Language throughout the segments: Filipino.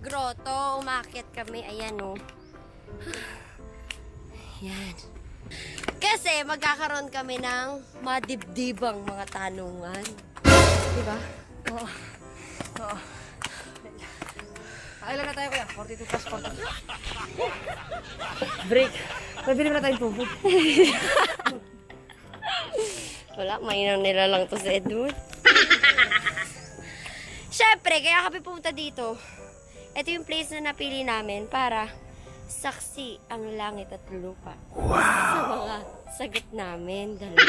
grotto. Umakyat kami. Ayan, oh. Yan. Kasi magkakaroon kami ng madibdibang mga tanungan. Diba? Oo. Oo. Kailan na tayo kuya? 42 plus 40. Break. Pabili mo na tayong tubig. Wala, mainang nila lang to sa Edward. Siyempre, kaya kami pumunta dito. Ito yung place na napili namin para saksi ang langit at lupa. Wow! Sa mga sagot namin, dalawa.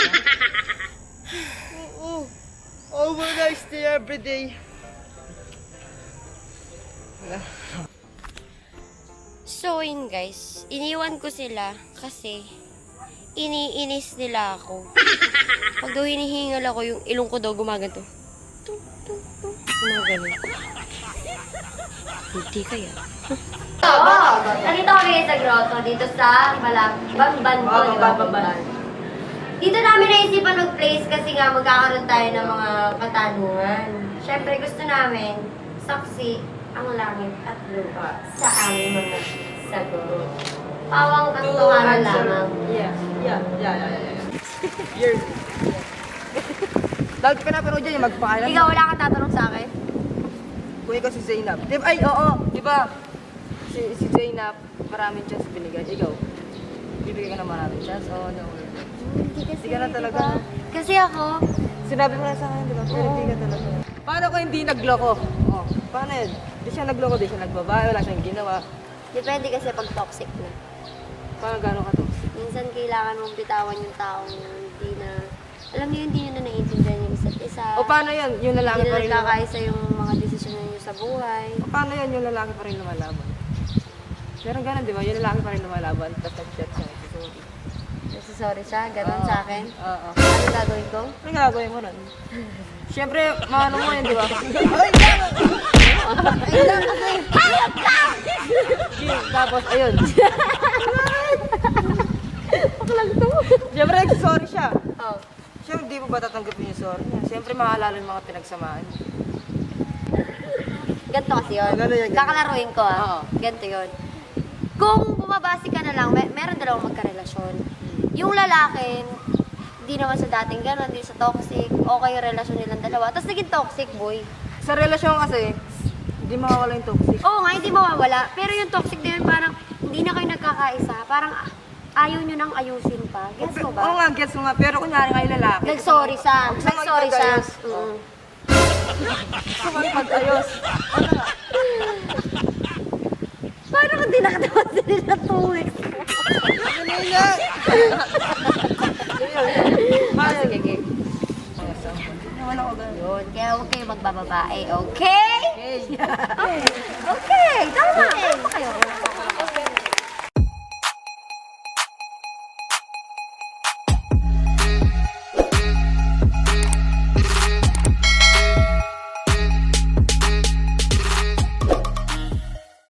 Oo. Overnight stay every day. So, yun guys. Iniwan ko sila kasi iniinis nila ako. Pag daw hinihingal ako, yung ilong ko daw gumaganto. Tung, tung, tung. Gumagano. Hindi kaya. Oo! Nakita ko rin sa grotto dito sa Bamban. Dito namin naisipan mag-place kasi nga magkakaroon tayo ng mga katanungan. Siyempre gusto namin saksi ang langit at lupa sa aming mga sagot. Pawang katotohanan lamang. Yeah. Years. Dahil ka na pero dyan yung magpaalam. Ikaw, wala kang tatanong sa akin? Kung ikaw si Zainab. Ay, oo. Diba? Si Zainab, maraming chance binigay. Ikaw, bibigay ka na maraming chance. Oo, no. Hindi kasi. Hindi ka na talaga. Kasi ako, Sinabi mo na sa akin, diba? Pero hindi ka talaga. Paano kung hindi nagloko? Oh, paano yun? Di siya nagloko, di siya nagbabae, wala siyang ginawa. depende kasi pag toxic na. Paano gano'n ka to? Minsan kailangan mong bitawan yung taong hindi na, alam niyo, hindi nyo na naiintindihan yung isa't isa. O paano yun? Yung lalaki Hindi pa na rin nagkakaisa yung mga desisyon niyo sa buhay. O paano yun? Yung lalaki pa rin lumalaban. Pero gano'n, di ba? Yung lalaki pa rin lumalaban, tapos nag-chat siya. Sorry siya, ganun sa akin. Oo. Ano gagawin ko? Ano gagawin mo nun? Siyempre, maano mo yun, di ba? Ay, lang kasi! Hayop ka! Tapos, ayun. Paklang to. Siyempre, nagsasorry siya. Oh. Siyempre, di mo ba tatanggapin yung sorry niya? Siyempre, maalala yung mga pinagsamaan. Ganito kasi yun. Ganun yun, ganun. Kakalaruin ko Oo. Ganito yun. Kung bumabase ka na lang, meron dalawang magkarelasyon. Yung lalaki, hindi naman sa dating gano'n, hindi sa toxic, okay yung relasyon nilang dalawa. Tapos naging toxic, boy. Sa relasyon kasi, hindi mawawala yung toxic. Oo nga, hindi mawawala. Pero yung toxic na yun, parang hindi na kayo nagkakaisa. Parang ayaw nyo nang ayusin pa. Gets mo ba? Oo nga, gets mo nga. Pero kunyari nga yung lalaki. Nag-sorry siya. Gusto mo Nag-sorry siya. ipag-ayos. Mm. Gusto mo ipag-ayos. Ano nga? Paano kung di nakatawa sila 2 weeks? Ano nga? Ah, sige, sige. Wala ko ganun. Yun, kaya huwag kayo magbababae, okay? Okay. Okay.